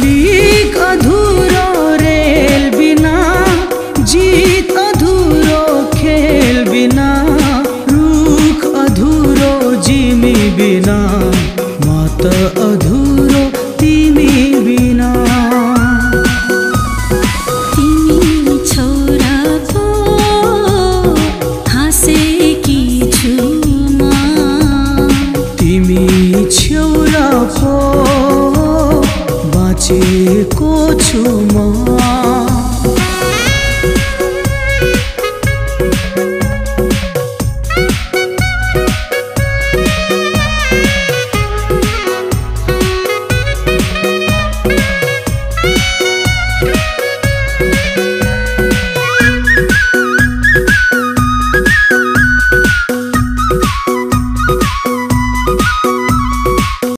Leak अधूरो rail बिना, जीत अधूरो खेल बिना, रूख अधूरो जिमी बिना, मात अधूरो तिमी बिना। तिमी छोरा पो हाँसेकी छु म, तिमी छोरा पो बाँचेको छु।